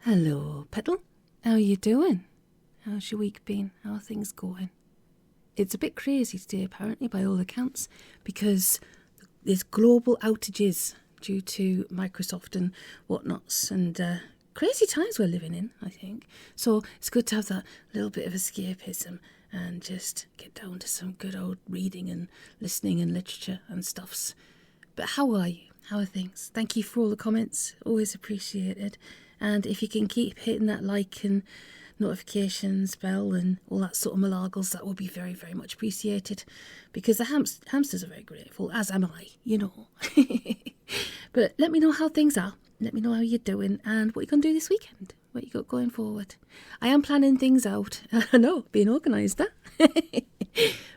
Hello, Petal. How are you doing? How's your week been? How are things going? It's a bit crazy today, apparently, by all accounts, because there's global outages due to Microsoft and whatnots, and crazy times we're living in, I think. So it's good to have that little bit of escapism and just get down to some good old reading and listening and literature and stuffs. But how are you? How are things? Thank you for all the comments. Always appreciated. And if you can keep hitting that like and notifications bell and all that sort of malargles, that would be very, very much appreciated. Because the hamsters are very grateful, as am I, you know. But let me know how things are. Let me know how you're doing and what you're going to do this weekend. What you got going forward. I am planning things out. I know, being organised, huh?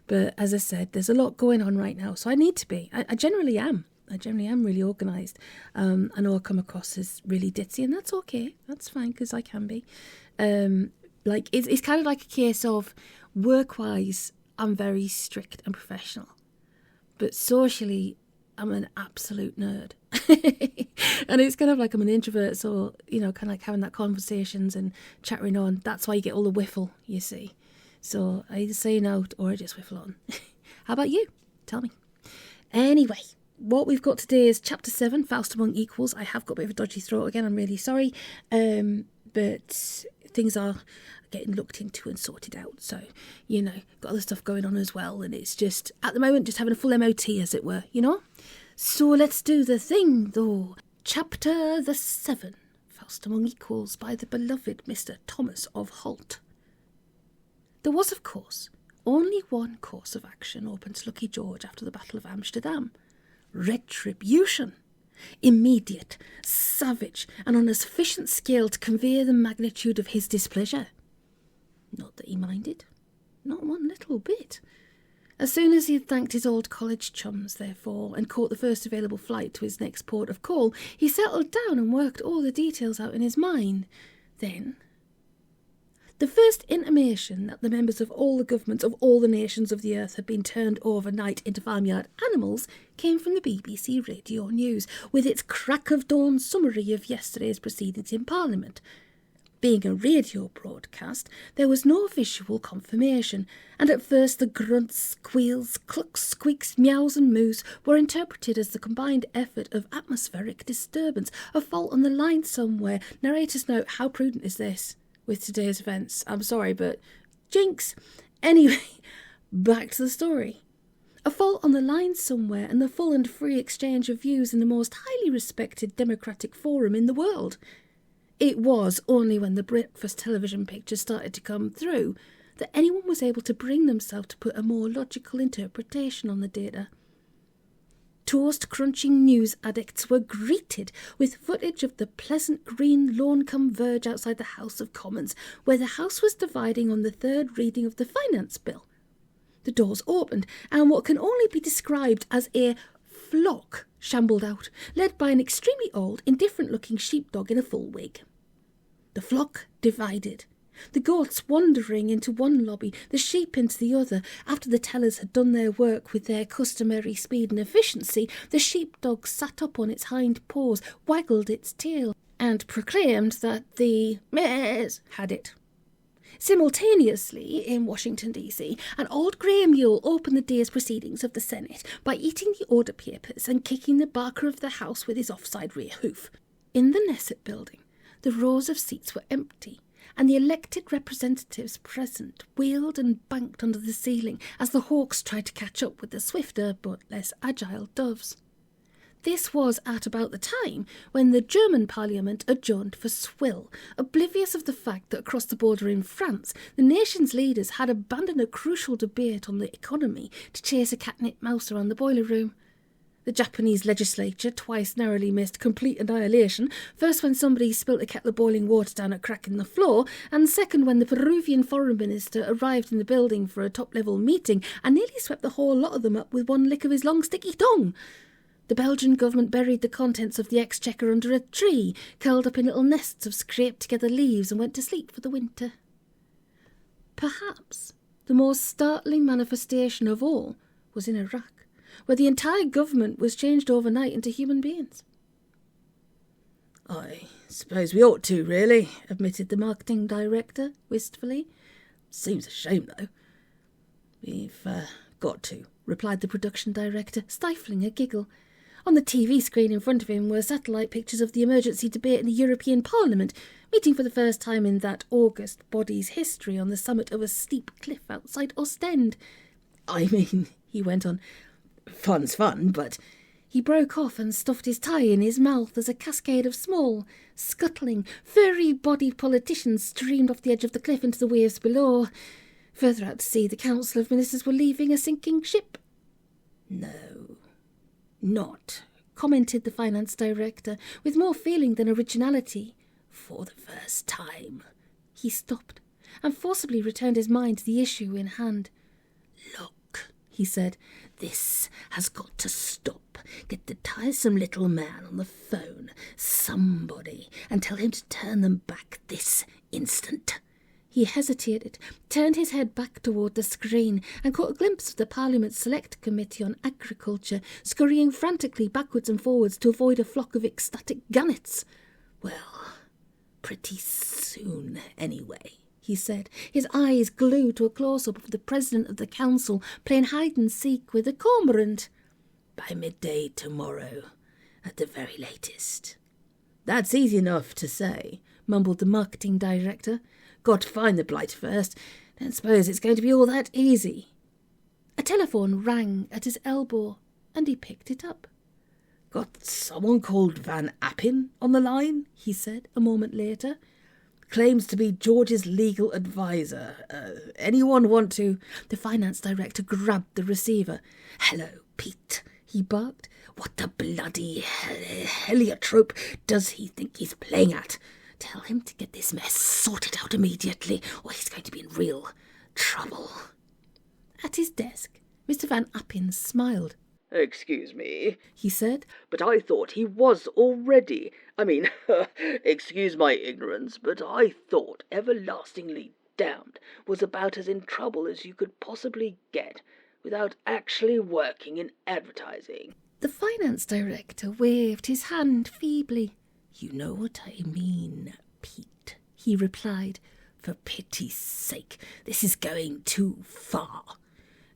But as I said, there's a lot going on right now. So I need to be. I generally am. I generally am really organised. I know I come across as really ditzy, and that's okay. That's fine, because I can be. It's kind of like a case of work-wise, I'm very strict and professional. But socially, I'm an absolute nerd. And it's kind of like I'm an introvert, so, you know, kind of like having that conversations and chattering on. That's why you get all the whiffle, you see. So I either say out or I just whiffle on. How about you? Tell me. Anyway. What we've got today is Chapter 7, Faust Among Equals. I have got a bit of a dodgy throat again, I'm really sorry. But things are getting looked into and sorted out. So, you know, got other stuff going on as well. And it's just, at the moment, just having a full MOT, as it were, you know? So let's do the thing, though. Chapter the 7, Faust Among Equals, by the beloved Mr. Thomas of Holt. There was, of course, only one course of action open to Lucky George after the Battle of Amsterdam. Retribution. Immediate, savage, and on a sufficient scale to convey the magnitude of his displeasure. Not that he minded. Not one little bit. As soon as he had thanked his old college chums, therefore, and caught the first available flight to his next port of call, he settled down and worked all the details out in his mind. Then the first intimation that the members of all the governments of all the nations of the earth had been turned overnight into farmyard animals came from the BBC Radio News, with its crack of dawn summary of yesterday's proceedings in Parliament. Being a radio broadcast, there was no visual confirmation, and at first the grunts, squeals, clucks, squeaks, meows and moos were interpreted as the combined effort of atmospheric disturbance, a fault on the line somewhere. Narrator's note, how prudent is this? With today's events. I'm sorry, but jinx. Anyway, back to the story. A fault on the line somewhere and the full and free exchange of views in the most highly respected democratic forum in the world. It was only when the breakfast television pictures started to come through that anyone was able to bring themselves to put a more logical interpretation on the data. Toast-crunching news addicts were greeted with footage of the pleasant green lawn-cum verge outside the House of Commons, where the House was dividing on the third reading of the Finance Bill. The doors opened, and what can only be described as a flock shambled out, led by an extremely old, indifferent-looking sheepdog in a full wig. The flock divided. The goats wandering into one lobby, the sheep into the other. After the tellers had done their work with their customary speed and efficiency, the sheepdog sat up on its hind paws, waggled its tail, and proclaimed that the mares had it. Simultaneously, in Washington, D.C., an old grey mule opened the day's proceedings of the Senate by eating the order papers and kicking the barker of the House with his offside rear hoof. In the Knesset building, the rows of seats were empty, and the elected representatives present wheeled and banked under the ceiling as the hawks tried to catch up with the swifter but less agile doves. This was at about the time when the German parliament adjourned for swill, oblivious of the fact that across the border in France, the nation's leaders had abandoned a crucial debate on the economy to chase a catnip mouse around the boiler room. The Japanese legislature twice narrowly missed complete annihilation, first when somebody spilt a kettle of boiling water down a crack in the floor, and second when the Peruvian foreign minister arrived in the building for a top-level meeting and nearly swept the whole lot of them up with one lick of his long sticky tongue. The Belgian government buried the contents of the exchequer under a tree, curled up in little nests of scraped-together leaves and went to sleep for the winter. Perhaps the most startling manifestation of all was in Iraq, where the entire government was changed overnight into human beings. I Suppose we ought to, really, admitted the marketing director wistfully. Seems a shame, though. We've got to, replied the production director, stifling a giggle. On the TV screen in front of him were satellite pictures of the emergency debate in the European Parliament, meeting for the first time in that August body's history on the summit of a steep cliff outside Ostend. I mean, he went on, fun's fun, but... He broke off and stuffed his tie in his mouth as a cascade of small, scuttling, furry-bodied politicians streamed off the edge of the cliff into the waves below. Further out to sea, the Council of Ministers were leaving a sinking ship. No, not, commented the finance director, with more feeling than originality. For the first time. He stopped, and forcibly returned his mind to the issue in hand. Look, he said, this has got to stop. Get the tiresome little man on the phone, somebody, and tell him to turn them back this instant. He hesitated, turned his head back toward the screen, and caught a glimpse of the Parliament Select Committee on Agriculture, scurrying frantically backwards and forwards to avoid a flock of ecstatic gannets. Well, pretty soon, anyway, he said, his eyes glued to a close-up of the President of the Council playing hide-and-seek with a cormorant. By midday tomorrow, at the very latest. That's easy enough to say, mumbled the marketing director. Got to find the blight first. Don't suppose it's going to be all that easy. A telephone rang at his elbow, and he picked it up. Got someone called Van Appin on the line, he said a moment later. Claims to be George's legal advisor. Anyone want to... The finance director grabbed the receiver. Hello, Pete, he barked. What the bloody heliotrope does he think he's playing at? Tell him to get this mess sorted out immediately, or he's going to be in real trouble. At his desk, Mr. Van Appin smiled. Excuse me, he said, but I thought he was already. Excuse my ignorance, but I thought everlastingly damned was about as in trouble as you could possibly get without actually working in advertising. The finance director waved his hand feebly. You know what I mean, Pete, he replied. For pity's sake, this is going too far.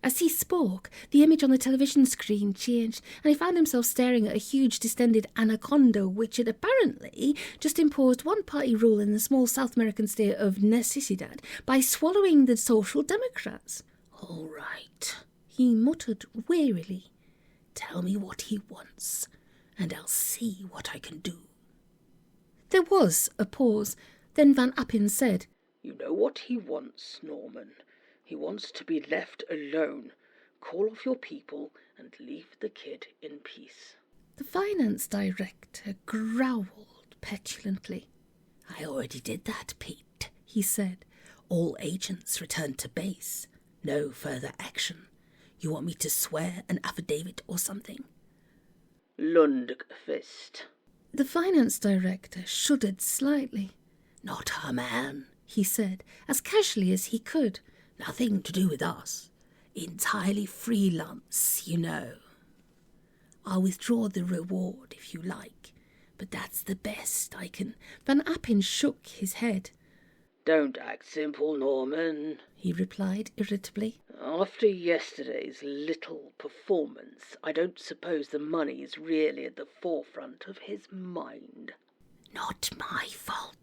As he spoke, the image on the television screen changed, and he found himself staring at a huge distended anaconda which had apparently just imposed one-party rule in the small South American state of Necesidad by swallowing the Social Democrats. All right, he muttered wearily. Tell me what he wants, and I'll see what I can do. There was a pause. Then Van Appin said, You know what he wants, Norman. He wants to be left alone. Call off your people and leave the kid in peace. The finance director growled petulantly. I already did that, Pete, he said. All agents returned to base. No further action. You want me to swear an affidavit or something? Lundqvist. The finance director shuddered slightly. Not her man, he said, as casually as he could. Nothing to do with us. Entirely freelance, you know. I'll withdraw the reward if you like, but that's the best I can... Van Appin shook his head. Don't act simple, Norman, he replied irritably. After yesterday's little performance, I don't suppose the money is really at the forefront of his mind. Not my fault.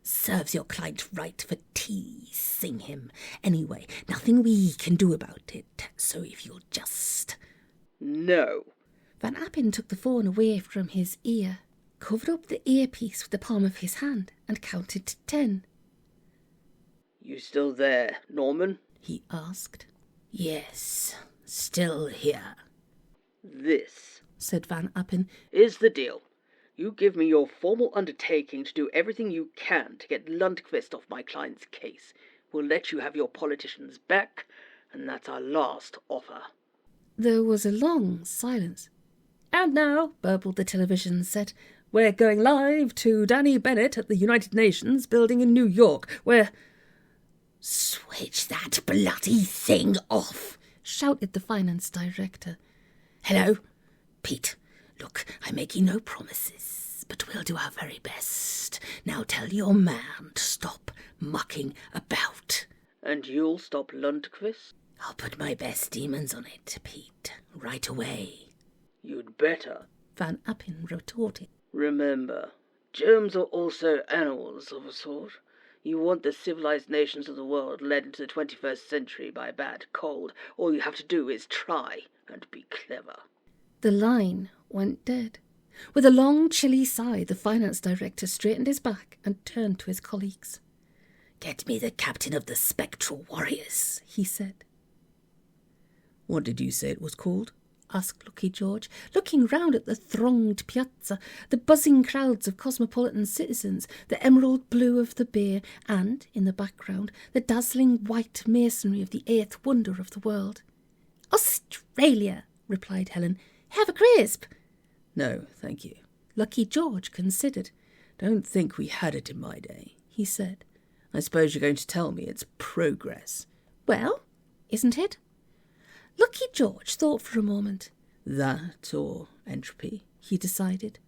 Serves your client right for teasing him. Anyway, nothing we can do about it, so if you'll just... No. Van Appin took the phone away from his ear, covered up the earpiece with the palm of his hand, and counted to 10. You still there, Norman? He asked. Yes, still here. This, said Van Appin, is the deal. You give me your formal undertaking to do everything you can to get Lundqvist off my client's case. We'll let you have your politicians back, and that's our last offer. There was a long silence. And now, burbled the television set, we're going live to Danny Bennett at the United Nations building in New York, where... Switch that bloody thing off, shouted the finance director. Hello, Pete. Look, I'm making no promises, but we'll do our very best. Now tell your man to stop mucking about. And you'll stop Lundqvist? I'll put my best demons on it, Pete, right away. You'd better, Van Appin retorted. Remember, germs are also animals of a sort. You want the civilized nations of the world led into the 21st century by a bad cold. All you have to do is try and be clever. The line went dead. With a long, chilly sigh, the finance director straightened his back and turned to his colleagues. Get me the captain of the Spectral Warriors, he said. What did you say it was called? Asked Lucky George, looking round at the thronged piazza, the buzzing crowds of cosmopolitan citizens, the emerald blue of the beer, and, in the background, the dazzling white masonry of the eighth wonder of the world. Australia, replied Helen. Have a crisp. No, thank you. Lucky George considered. Don't think we had it in my day, he said. I suppose you're going to tell me it's progress. Well, isn't it? Lucky George thought for a moment. That or entropy, he decided.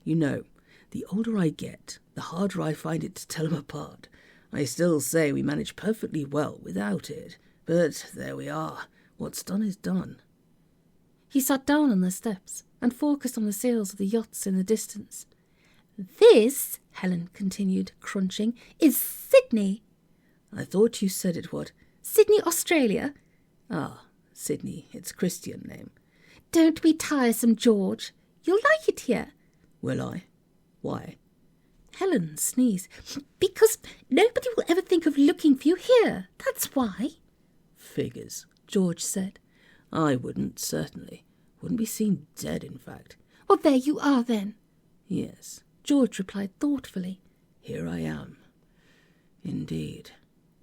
You know, the older I get, the harder I find it to tell them apart. I still say we manage perfectly well without it, but there we are. What's done is done. He sat down on the steps and focused on the sails of the yachts in the distance. This, Helen continued, crunching, is Sydney. I thought you said it what? Sydney, Australia. Ah, Sydney, it's a Christian name. Don't be tiresome, George. You'll like it here. Will I? Why? Helen sneezed. Because nobody will ever think of looking for you here. That's why. Figures, George said. I wouldn't, certainly. Wouldn't be seen dead, in fact. Well, there you are, then. Yes, George replied thoughtfully. Here I am. Indeed.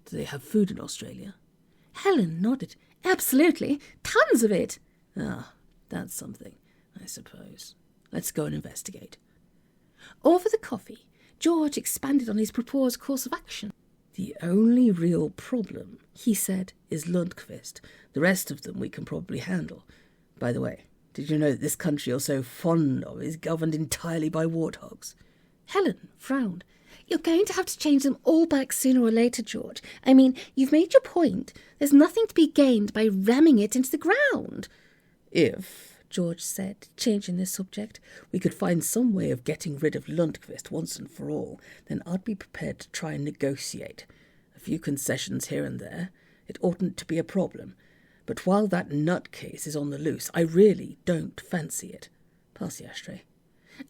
Do they have food in Australia? Helen nodded. Absolutely. Tons of it. Ah, that's something, I suppose. Let's go and investigate. Over the coffee, George expanded on his proposed course of action. The only real problem, he said, is Lundqvist. The rest of them we can probably handle. By the way, did you know that this country you're so fond of is governed entirely by warthogs? Helen frowned. You're going to have to change them all back sooner or later, George. I mean, you've made your point. There's nothing to be gained by ramming it into the ground. If, George said, changing the subject, we could find some way of getting rid of Lundqvist once and for all, then I'd be prepared to try and negotiate. A few concessions here and there. It oughtn't to be a problem. But while that nutcase is on the loose, I really don't fancy it. Pass the ashtray.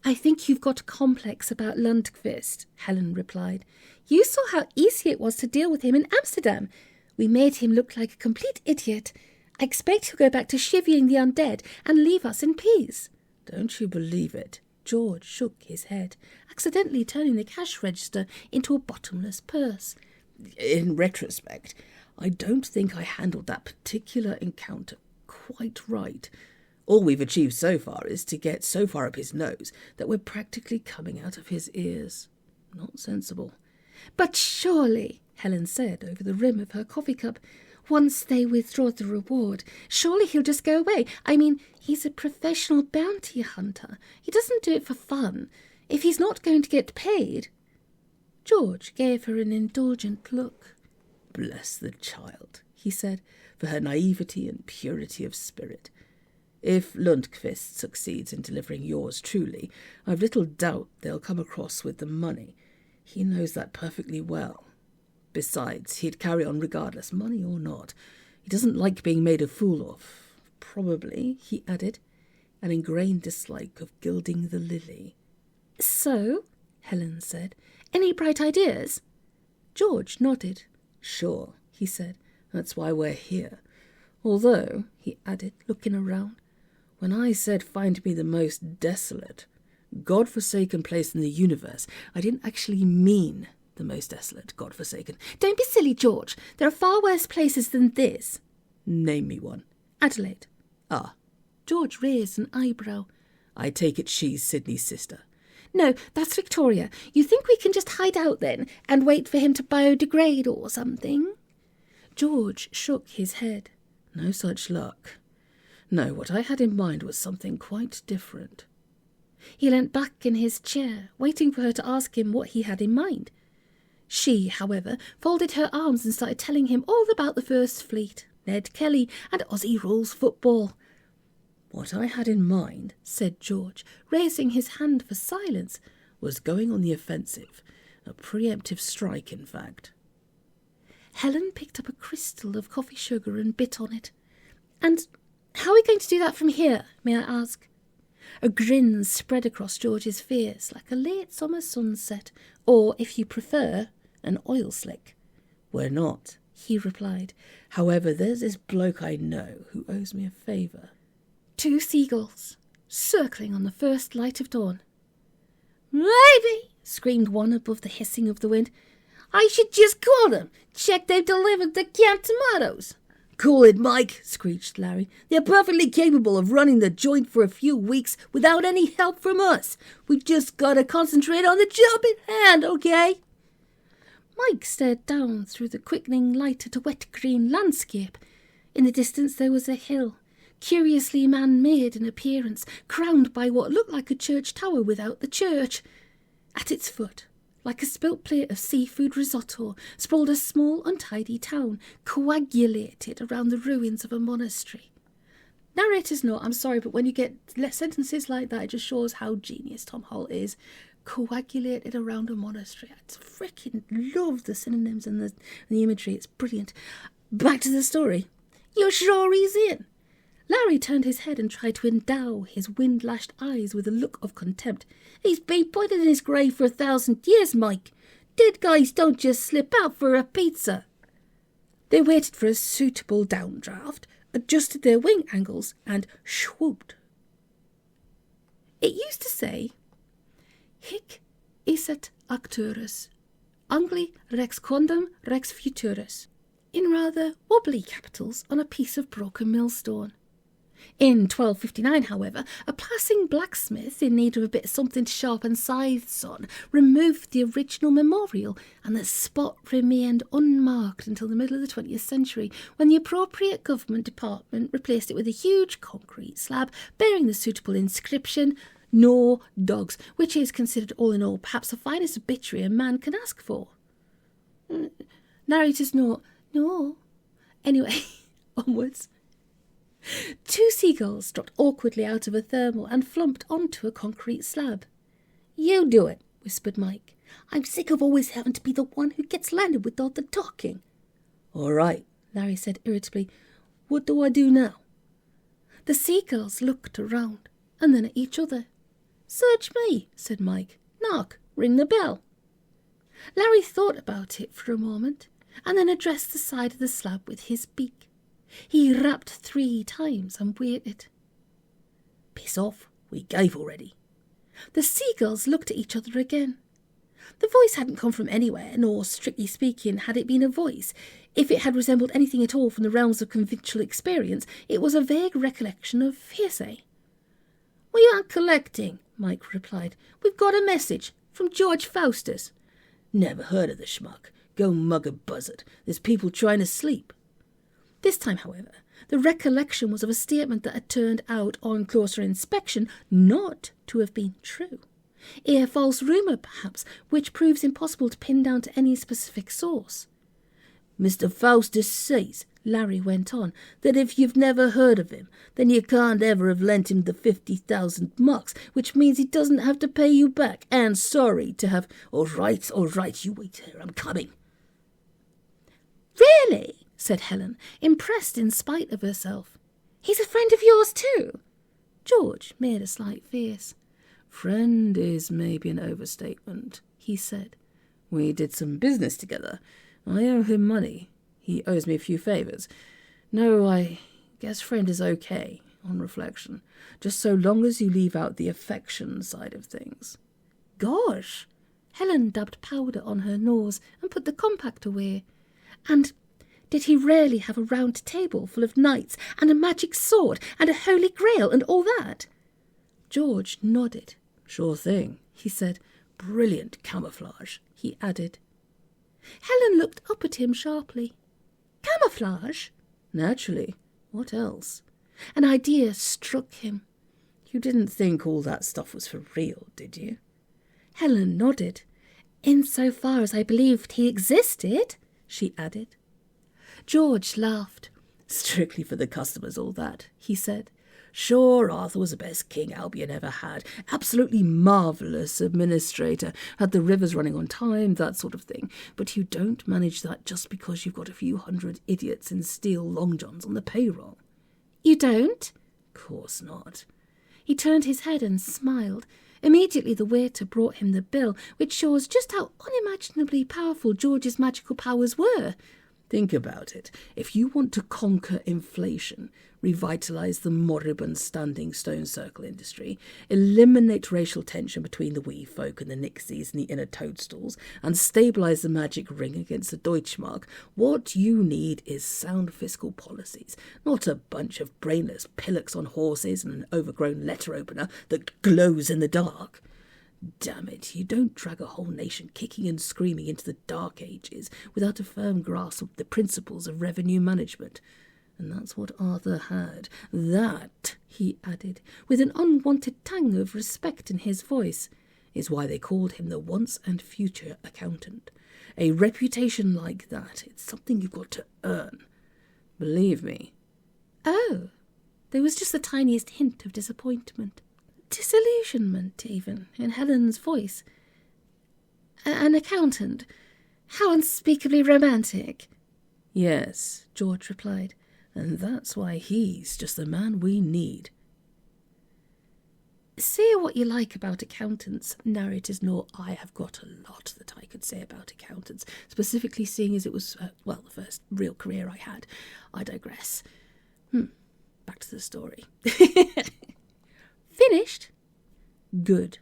I think you've got a complex about Lundqvist, Helen replied. You saw how easy it was to deal with him in Amsterdam. We made him look like a complete idiot. I expect he'll go back to chivying the undead and leave us in peace. Don't you believe it? George shook his head, accidentally turning the cash register into a bottomless purse. In retrospect, I don't think I handled that particular encounter quite right. All we've achieved so far is to get so far up his nose that we're practically coming out of his ears. Not sensible. But surely, Helen said over the rim of her coffee cup, once they withdraw the reward, surely he'll just go away. I mean, he's a professional bounty hunter. He doesn't do it for fun. If he's not going to get paid... George gave her an indulgent look. Bless the child, he said, for her naivety and purity of spirit. If Lundqvist succeeds in delivering yours truly, I've little doubt they'll come across with the money. He knows that perfectly well. Besides, he'd carry on regardless, money or not. He doesn't like being made a fool of. Probably, he added, an ingrained dislike of gilding the lily. So, Helen said, any bright ideas? George nodded. Sure, he said, that's why we're here. Although, he added, looking around, when I said find me the most desolate, God-forsaken place in the universe, I didn't actually mean the most desolate, God-forsaken. Don't be silly, George. There are far worse places than this. Name me one. Adelaide. Ah. George raised an eyebrow. I take it she's Sydney's sister. No, that's Victoria. You think we can just hide out then and wait for him to biodegrade or something? George shook his head. No such luck. No, what I had in mind was something quite different. He leant back in his chair, waiting for her to ask him what he had in mind. She, however, folded her arms and started telling him all about the First Fleet, Ned Kelly, and Aussie rules football. What I had in mind, said George, raising his hand for silence, was going on the offensive. A preemptive strike, in fact. Helen picked up a crystal of coffee sugar and bit on it. And how are we going to do that from here, may I ask? A grin spread across George's face like a late summer sunset, or, if you prefer, an oil slick. We're not, he replied. However, there's this bloke I know who owes me a favour. 2 seagulls, circling on the first light of dawn. Maybe, screamed one above the hissing of the wind. I should just call them. Check they've delivered the canned tomatoes. Call it, Mike, screeched Larry. They're perfectly capable of running the joint for a few weeks without any help from us. We've just got to concentrate on the job at hand, okay? Mike stared down through the quickening light at a wet green landscape. In the distance there was a hill, curiously man-made in appearance, crowned by what looked like a church tower without the church. At its foot, like a spilt plate of seafood risotto, sprawled a small, untidy town, coagulated around the ruins of a monastery. Narrator's note, I'm sorry, but when you get sentences like that, it just shows how genius Tom Holt is. Coagulated around a monastery. I freaking love the synonyms and the imagery. It's brilliant. Back to the story. You're sure he's in? Larry turned his head and tried to endow his wind-lashed eyes with a look of contempt. He's been putting in his grave for 1,000 years, Mike. Dead guys don't just slip out for a pizza. They waited for a suitable downdraft, adjusted their wing angles, and swooped. It used to say, Hic esset acturus, Angli rex quondam rex futurus, in rather wobbly capitals on a piece of broken millstone. In 1259, however, a passing blacksmith in need of a bit of something to sharpen scythes on removed the original memorial, and the spot remained unmarked until the middle of the 20th century, when the appropriate government department replaced it with a huge concrete slab bearing the suitable inscription, No Dogs, which is considered all in all perhaps the finest obituary a man can ask for. Narrator's note, no. Anyway, onwards. 2 seagulls dropped awkwardly out of a thermal and flumped onto a concrete slab. You do it, whispered Mike. I'm sick of always having to be the one who gets landed with all the talking. All right, Larry said irritably. What do I do now? The seagulls looked around and then at each other. Search me, said Mike. Knock, ring the bell. Larry thought about it for a moment and then addressed the side of the slab with his beak. He rapped 3 times and waited. Piss off, we gave already. The seagulls looked at each other again. The voice hadn't come from anywhere, nor, strictly speaking, had it been a voice. If it had resembled anything at all from the realms of conventional experience, it was a vague recollection of hearsay. We aren't collecting, Mike replied. We've got a message from George Faustus. Never heard of the schmuck. Go mug a buzzard. There's people trying to sleep. This time, however, the recollection was of a statement that had turned out, on closer inspection, not to have been true. A false rumour, perhaps, which proves impossible to pin down to any specific source. Mr. Faustus says, Larry went on, that if you've never heard of him, then you can't ever have lent him the 50,000 marks, which means he doesn't have to pay you back, and sorry to have... All right, you wait here, I'm coming. Really? Said Helen, impressed in spite of herself. He's a friend of yours too? George made a slight face. Friend is maybe an overstatement, he said. We did some business together. I owe him money. He owes me a few favours. No, I guess friend is okay, on reflection, just so long as you leave out the affection side of things. Gosh! Helen dabbed powder on her nose and put the compact away. And did he really have a round table full of knights and a magic sword and a holy grail and all that? George nodded. Sure thing, he said. Brilliant camouflage, he added. Helen looked up at him sharply. Camouflage? Naturally. What else? An idea struck him. You didn't think all that stuff was for real, did you? Helen nodded. Insofar as I believed he existed, she added. George laughed. Strictly for the customers, all that, he said. Sure, Arthur was the best king Albion ever had. Absolutely marvellous administrator. Had the rivers running on time, that sort of thing. But you don't manage that just because you've got a few hundred idiots in steel long johns on the payroll. You don't? Course not. He turned his head and smiled. Immediately the waiter brought him the bill, which shows just how unimaginably powerful George's magical powers were. Think about it. If you want to conquer inflation, revitalise the moribund standing stone circle industry, eliminate racial tension between the wee folk and the nixies and the inner toadstools, and stabilise the magic ring against the Deutschmark, what you need is sound fiscal policies, not a bunch of brainless pillocks on horses and an overgrown letter opener that glows in the dark. Damn it, you don't drag a whole nation kicking and screaming into the Dark Ages without a firm grasp of the principles of revenue management. And that's what Arthur had. That, he added, with an unwanted tang of respect in his voice, is why they called him the once and future accountant. A reputation like that, it's something you've got to earn. Believe me. Oh, there was just the tiniest hint of disappointment. Disillusionment, even, in Helen's voice. An accountant? How unspeakably romantic. Yes, George replied, and that's why he's just the man we need. Say what you like about accountants, narrators know I have got a lot that I could say about accountants, specifically seeing as it was, the first real career I had. I digress. Back to the story. Finished? Good.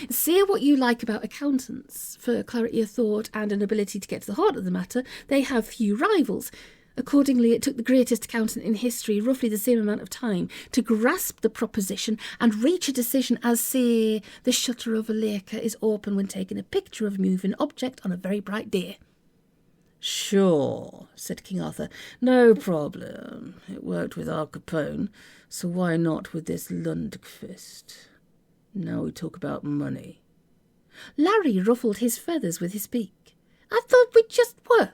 Say what you like about accountants. For clarity of thought and an ability to get to the heart of the matter, they have few rivals. Accordingly, it took the greatest accountant in history roughly the same amount of time to grasp the proposition and reach a decision as, say, the shutter of a lake is open when taking a picture of a moving object on a very bright day. Sure, said King Arthur. No problem. It worked with Al Capone, so why not with this Lundqvist? Now we talk about money. Larry ruffled his feathers with his beak. I thought we just were.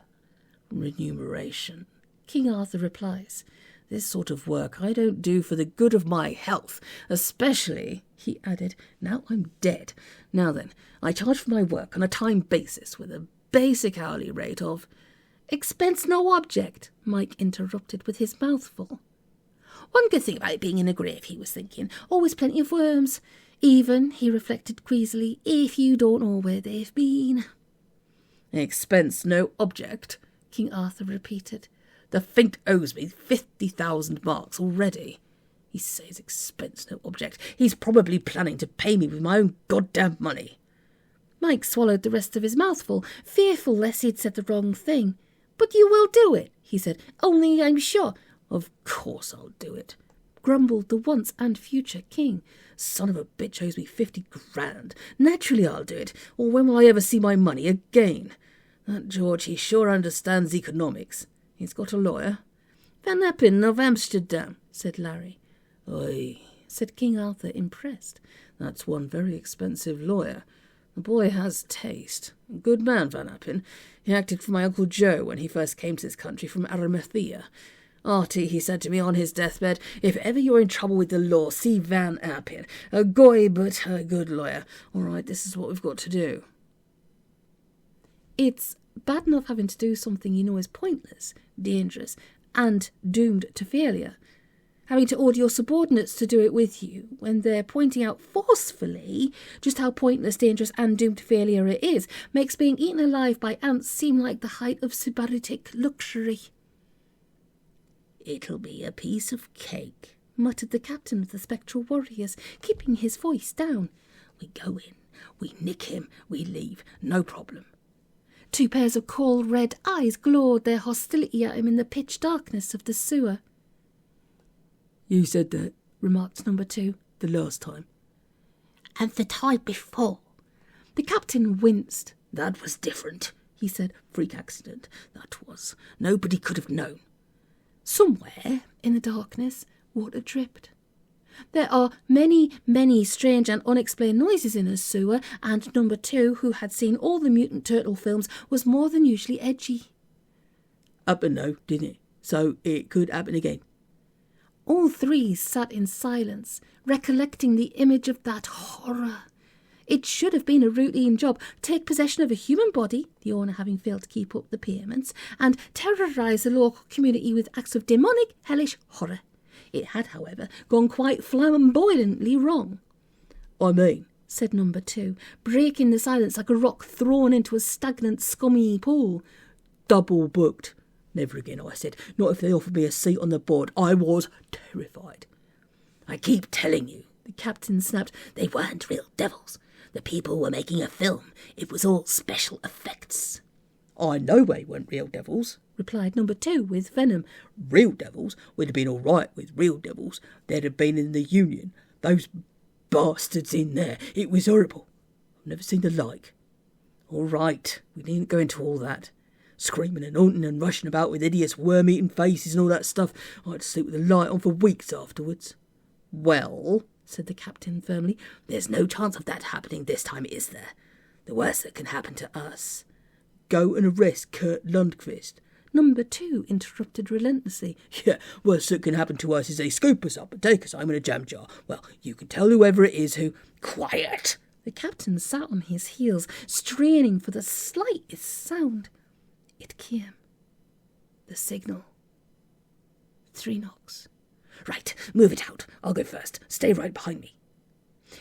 Remuneration, King Arthur replies. This sort of work I don't do for the good of my health, especially, he added, now I'm dead. Now then, I charge for my work on a time basis with a basic hourly rate of... Expense no object, Mike interrupted with his mouth full. One good thing about it being in a grave, he was thinking. Always plenty of worms. Even, he reflected queasily, if you don't know where they've been. Expense no object, King Arthur repeated. The Fink owes me 50,000 marks already. He says expense no object. He's probably planning to pay me with my own goddamn money. Mike swallowed the rest of his mouthful, fearful lest he'd said the wrong thing. But you will do it, he said. Only I'm sure. Of course I'll do it, grumbled the once and future king. Son of a bitch owes me 50 grand. Naturally I'll do it, or when will I ever see my money again? That George, he sure understands economics. He's got a lawyer. Van Appen of Amsterdam, said Larry. Oi, said King Arthur, impressed. That's one very expensive lawyer. The boy has taste. A good man, Van Appen. He acted for my Uncle Joe when he first came to this country from Arimathea. Artie, he said to me on his deathbed, if ever you're in trouble with the law, see Van Appen. A goy but a good lawyer. All right, this is what we've got to do. It's bad enough having to do something you know is pointless, dangerous, and doomed to failure. Having to order your subordinates to do it with you when they're pointing out forcefully just how pointless, dangerous, and doomed to failure it is makes being eaten alive by ants seem like the height of sybaritic luxury. It'll be a piece of cake, muttered the captain of the spectral warriors, keeping his voice down. We go in, we nick him, we leave, no problem. 2 pairs of coal red eyes glowed their hostility at him in the pitch darkness of the sewer. You said that, remarked number 2, the last time. And the time before. The captain winced. That was different, he said. Freak accident, that was. Nobody could have known. Somewhere in the darkness, water dripped. There are many, many strange and unexplained noises in a sewer, and number 2, who had seen all the Mutant Turtle films, was more than usually edgy. Happened though, didn't it? So it could happen again. All 3 sat in silence, recollecting the image of that horror. It should have been a routine job. Take possession of a human body, the owner having failed to keep up the payments, and terrorise the local community with acts of demonic, hellish horror. It had, however, gone quite flamboyantly wrong. I mean, said number 2, breaking the silence like a rock thrown into a stagnant, scummy pool. double booked. Never again, I said. Not if they offered me a seat on the board. I was terrified. I keep telling you, the captain snapped, they weren't real devils. The people were making a film. It was all special effects. I know they weren't real devils, replied number 2 with venom. Real devils would have been all right with real devils. They'd have been in the Union. Those bastards in there. It was horrible. I've never seen the like. All right, we needn't go into all that. Screaming and haunting and rushing about with hideous worm-eating faces and all that stuff. I had to sleep with the light on for weeks afterwards. Well, said the captain firmly, there's no chance of that happening this time, is there? The worst that can happen to us. Go and arrest Kurt Lundqvist. Number 2 interrupted relentlessly. Yeah, worst that can happen to us is they scoop us up and take us home in a jam jar. Well, you can tell whoever it is who... Quiet! The captain sat on his heels, straining for the slightest sound. It came. The signal. 3 knocks. Right, move it out. I'll go first. Stay right behind me.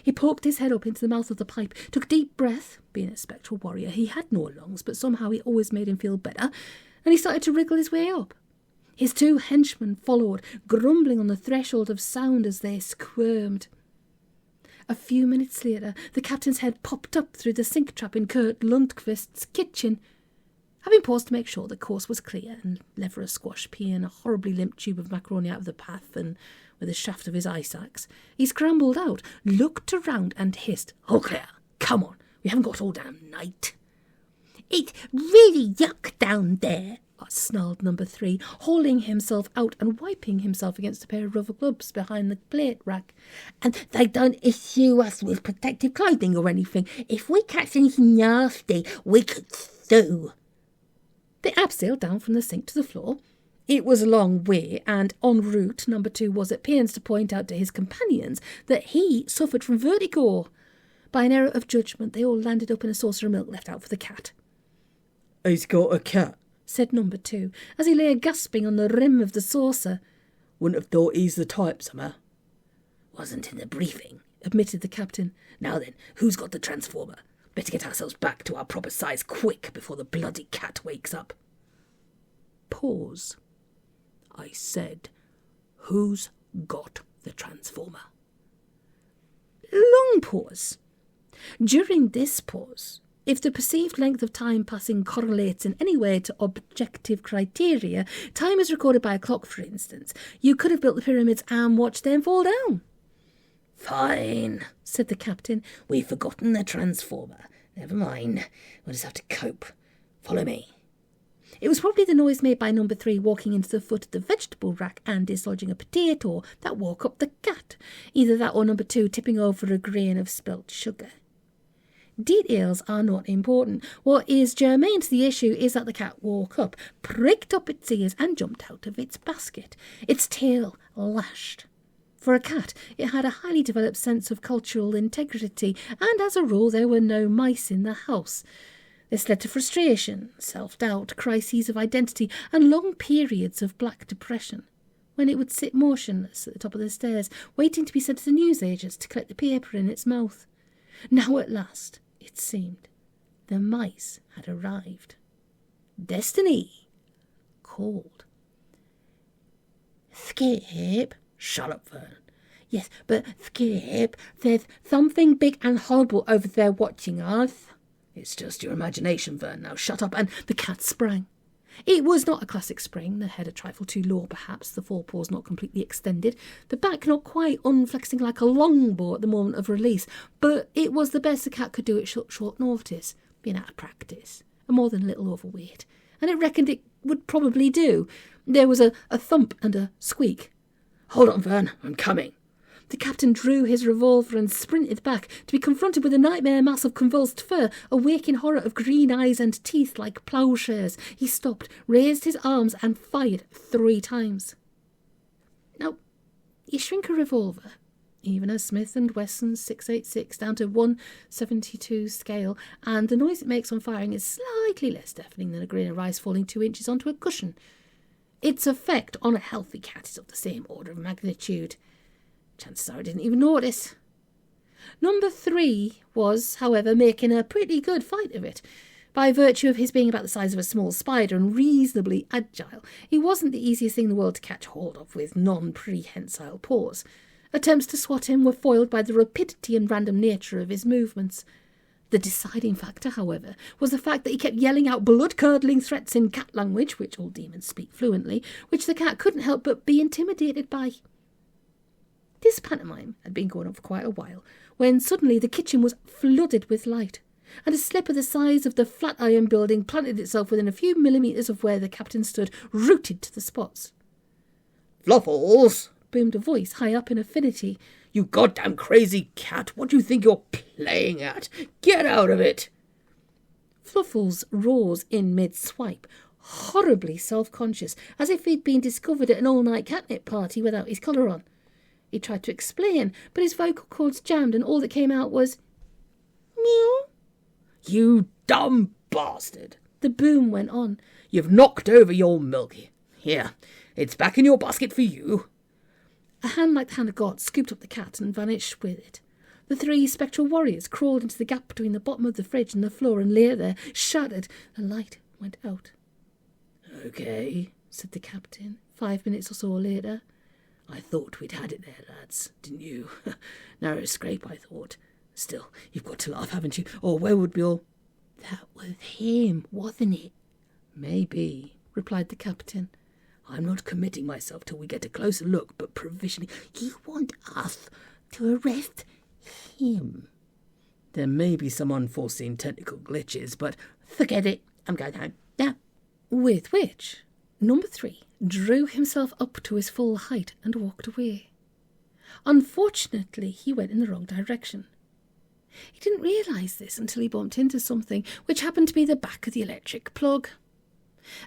He poked his head up into the mouth of the pipe, took a deep breath. Being a spectral warrior, he had no lungs, but somehow it always made him feel better, and he started to wriggle his way up. His 2 henchmen followed, grumbling on the threshold of sound as they squirmed. A few minutes later, the captain's head popped up through the sink trap in Kurt Lundqvist's kitchen. Having paused to make sure the course was clear and lever a squash peeing a horribly limp tube of macaroni out of the path and with the shaft of his ice axe, he scrambled out, looked around and hissed, "All clear. Come on, we haven't got all damn night." "It's really yuck down there," snarled number 3, hauling himself out and wiping himself against a pair of rubber gloves behind the plate rack. "And they don't issue us with protective clothing or anything. If we catch anything nasty, we could sue." They abseiled down from the sink to the floor. It was a long way, and en route, number 2 was at pains to point out to his companions that he suffered from vertigo. By an error of judgment, they all landed up in a saucer of milk left out for the cat. "He's got a cat," said number 2, as he lay gasping on the rim of the saucer. "Wouldn't have thought he's the type somehow." "Wasn't in the briefing," admitted the captain. "Now then, who's got the transformer? Better get ourselves back to our proper size quick before the bloody cat wakes up." Pause. I said, who's got the transformer? Long pause. During this pause, if the perceived length of time passing correlates in any way to objective criteria, time is recorded by a clock, for instance, you could have built the pyramids and watched them fall down. "Fine," said the captain. "We've forgotten the transformer. Never mind. We'll just have to cope. Follow me." It was probably the noise made by number 3 walking into the foot of the vegetable rack and dislodging a potato that woke up the cat. Either that or number 2 tipping over a grain of spelt sugar. Details are not important. What is germane to the issue is that the cat woke up, pricked up its ears and jumped out of its basket, its tail lashed. For a cat, it had a highly developed sense of cultural integrity, and as a rule there were no mice in the house. This led to frustration, self-doubt, crises of identity, and long periods of black depression, when it would sit motionless at the top of the stairs, waiting to be sent to the newsagents to collect the paper in its mouth. Now at last, it seemed, the mice had arrived. Destiny called. "Skip." "Shut up, Vern." "Yes, but Skip, there's something big and horrible over there watching us." "It's just your imagination, Vern. Now shut up," and the cat sprang. It was not a classic spring, the head a trifle too low perhaps, the forepaws not completely extended, the back not quite unflexing like a longbow at the moment of release, but it was the best the cat could do at short notice, being out of practice, and more than a little overweight, and it reckoned it would probably do. There was a thump and a squeak. "Hold on, Vern, I'm coming." The captain drew his revolver and sprinted back to be confronted with a nightmare mass of convulsed fur, a waking horror of green eyes and teeth like ploughshares. He stopped, raised his arms and fired 3 times. Now, you shrink a revolver, even a Smith & Wesson 686 down to 1/72 scale, and the noise it makes on firing is slightly less deafening than a grain of rice falling 2 inches onto a cushion. Its effect on a healthy cat is of the same order of magnitude. Chances are I didn't even notice. Number 3 was, however, making a pretty good fight of it. By virtue of his being about the size of a small spider and reasonably agile, he wasn't the easiest thing in the world to catch hold of with non-prehensile paws. Attempts to swat him were foiled by the rapidity and random nature of his movements. The deciding factor, however, was the fact that he kept yelling out blood-curdling threats in cat language, which all demons speak fluently, which the cat couldn't help but be intimidated by. This pantomime had been going on for quite a while, when suddenly the kitchen was flooded with light, and a slipper the size of the Flatiron Building planted itself within a few millimetres of where the captain stood, rooted to the spots. "Fluffles!" boomed a voice high up in affinity. "You goddamn crazy cat! What do you think you're playing at? Get out of it!" Fluffles rose in mid-swipe, horribly self-conscious, as if he'd been discovered at an all-night catnip party without his collar on. He tried to explain, but his vocal cords jammed and all that came out was meow. "You dumb bastard!" The boom went on. "You've knocked over your Milky. Here, it's back in your basket for you." A hand like the hand of God scooped up the cat and vanished with it. The 3 spectral warriors crawled into the gap between the bottom of the fridge and the floor and lay there, shattered. The light went out. "Okay," said the captain, 5 minutes or so later. "I thought we'd had it there, lads, didn't you? Narrow scrape, I thought. Still, you've got to laugh, haven't you? Or where would we all—" "That was him, wasn't it?" "Maybe," replied the captain. "I'm not committing myself till we get a closer look, but provisionally—" "You want us to arrest him?" "There may be some unforeseen technical glitches, but—" "Forget it. I'm going home now." With which, number 3 drew himself up to his full height and walked away. Unfortunately, he went in the wrong direction. He didn't realise this until he bumped into something, which happened to be the back of the electric plug.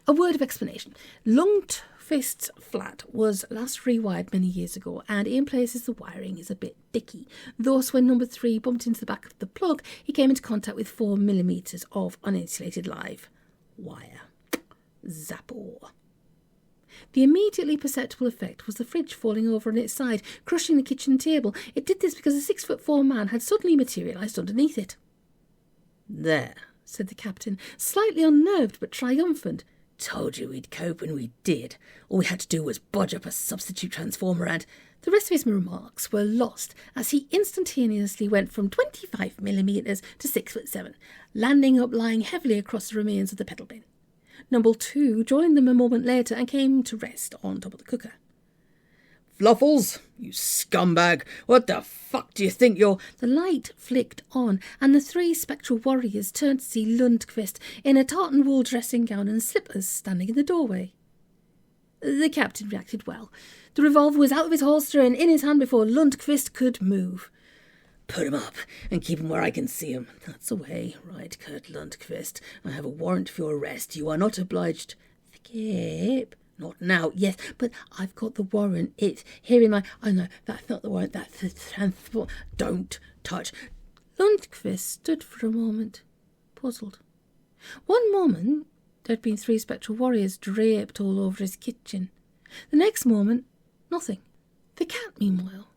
A word of explanation. Lundqvist's flat was last rewired many years ago, and in places the wiring is a bit dicky. Thus, when number 3 bumped into the back of the plug, he came into contact with 4 millimetres of uninsulated live wire. Zappo. The immediately perceptible effect was the fridge falling over on its side, crushing the kitchen table. It did this because a 6'4" man had suddenly materialised underneath it. "There," said the captain, slightly unnerved but triumphant. "Told you we'd cope, and we did. All we had to do was bodge up a substitute transformer and—" The rest of his remarks were lost as he instantaneously went from 25 millimetres to 6'7", landing up lying heavily across the remains of the pedal bin. Number 2 joined them a moment later and came to rest on top of the cooker. "Fluffles, you scumbag! What the fuck do you think you're—" The light flicked on, and the 3 spectral warriors turned to see Lundqvist in a tartan wool dressing gown and slippers standing in the doorway. The captain reacted well. The revolver was out of his holster and in his hand before Lundqvist could move. "Put him up and keep him where I can see him. That's the way, right, Kurt Lundqvist. I have a warrant for your arrest. You are not obliged—" "Skip." "Not now, yes, but I've got the warrant. It's here in my—" "I know, that's not the warrant, that's the transport—" "Don't touch—" Lundqvist stood for a moment, puzzled. One moment, there'd been 3 spectral warriors draped all over his kitchen. The next moment, nothing. The cat, meanwhile,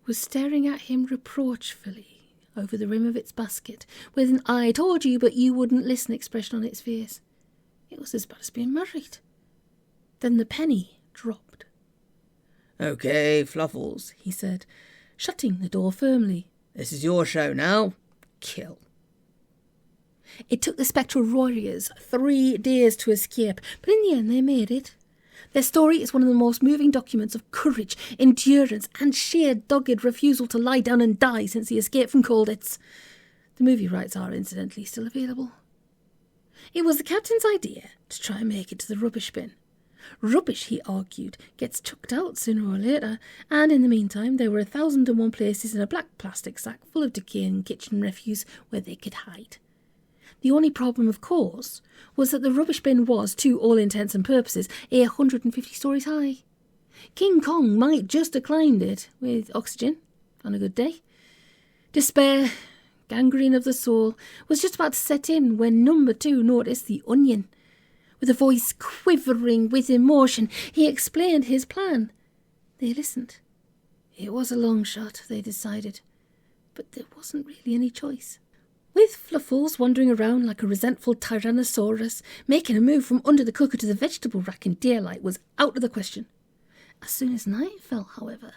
was staring at him reproachfully over the rim of its basket, with an "I told you, but you wouldn't listen" expression on its face. It was as bad as being married. Then the penny dropped. "Okay, Fluffles," he said, shutting the door firmly. "This is your show now. Kill." It took the spectral warriors 3 days to escape, but in the end they made it. Their story is one of the most moving documents of courage, endurance, and sheer dogged refusal to lie down and die since the escape from Colditz. The movie rights are, incidentally, still available. It was the captain's idea to try and make it to the rubbish bin. Rubbish, he argued, gets chucked out sooner or later, and in the meantime there were 1,001 places in a black plastic sack full of decaying kitchen refuse where they could hide. The only problem, of course, was that the rubbish bin was, to all intents and purposes, 150 stories high. King Kong might just have climbed it, with oxygen, on a good day. Despair, gangrene of the soul, was just about to set in when number 2 noticed the onion. With a voice quivering with emotion, he explained his plan. They listened. It was a long shot, they decided, but there wasn't really any choice. With Fluffles wandering around like a resentful Tyrannosaurus, making a move from under the cooker to the vegetable rack in daylight was out of the question. As soon as night fell, however,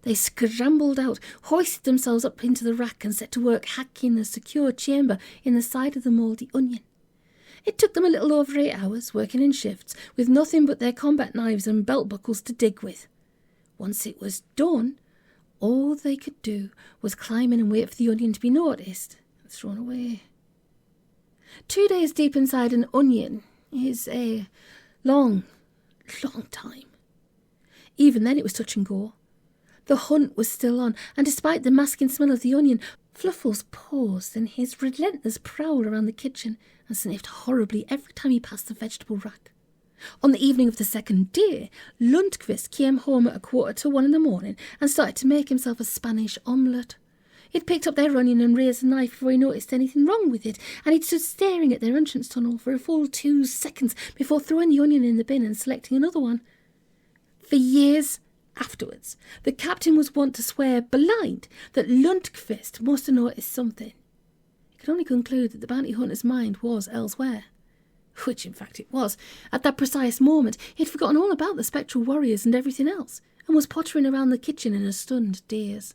they scrambled out, hoisted themselves up into the rack and set to work hacking a secure chamber in the side of the mouldy onion. It took them a little over 8 hours, working in shifts, with nothing but their combat knives and belt buckles to dig with. Once it was done, all they could do was climb in and wait for the onion to be noticed and thrown away. 2 days deep inside an onion is a long time. Even then it was touch and go. The hunt was still on, and despite the masking smell of the onion, Fluffles paused in his relentless prowl around the kitchen and sniffed horribly every time he passed the vegetable rack. On the evening of the second day, Lundqvist came home at 1:45 in the morning and started to make himself a Spanish omelette. He'd picked up their onion and raised the knife before he noticed anything wrong with it, and he'd stood staring at their entrance tunnel for a full 2 seconds before throwing the onion in the bin and selecting another one. For years afterwards, the captain was wont to swear blind that Lundqvist must have noticed something. He could only conclude that the bounty hunter's mind was elsewhere. Which, in fact, it was. At that precise moment, he'd forgotten all about the spectral warriors and everything else, and was pottering around the kitchen in a stunned daze.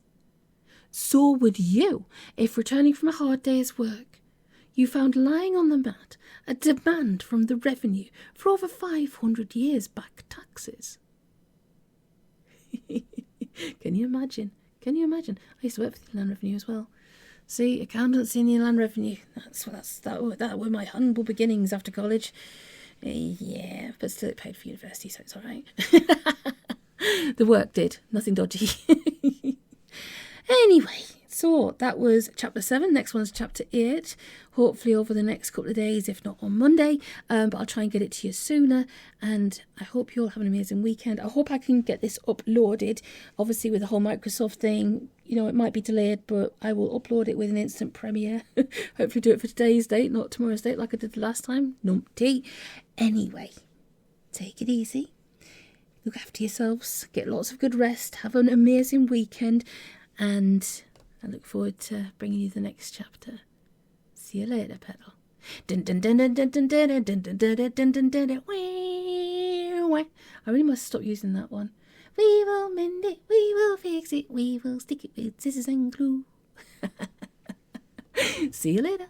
So would you, if returning from a hard day's work, you found lying on the mat a demand from the revenue for over 500 years back taxes. Can you imagine? I used to work for the Land Revenue as well. See, accountancy in the Land Revenue. That were my humble beginnings after college. Yeah, but still it paid for university, so it's all right. The work did. Nothing dodgy. Anyway, so that was chapter 7. Next one's chapter 8. Hopefully over the next couple of days, if not on Monday. But I'll try and get it to you sooner. And I hope you all have an amazing weekend. I hope I can get this uploaded. Obviously with the whole Microsoft thing, it might be delayed, but I will upload it with an instant premiere. Hopefully do it for today's date, not tomorrow's date like I did the last time. Numpty. Anyway, take it easy. Look after yourselves. Get lots of good rest. Have an amazing weekend. And I look forward to bringing you the next chapter. See you later, Petal. I really must stop using that one. We will mend it, we will fix it, we will stick it with scissors and glue. See you later.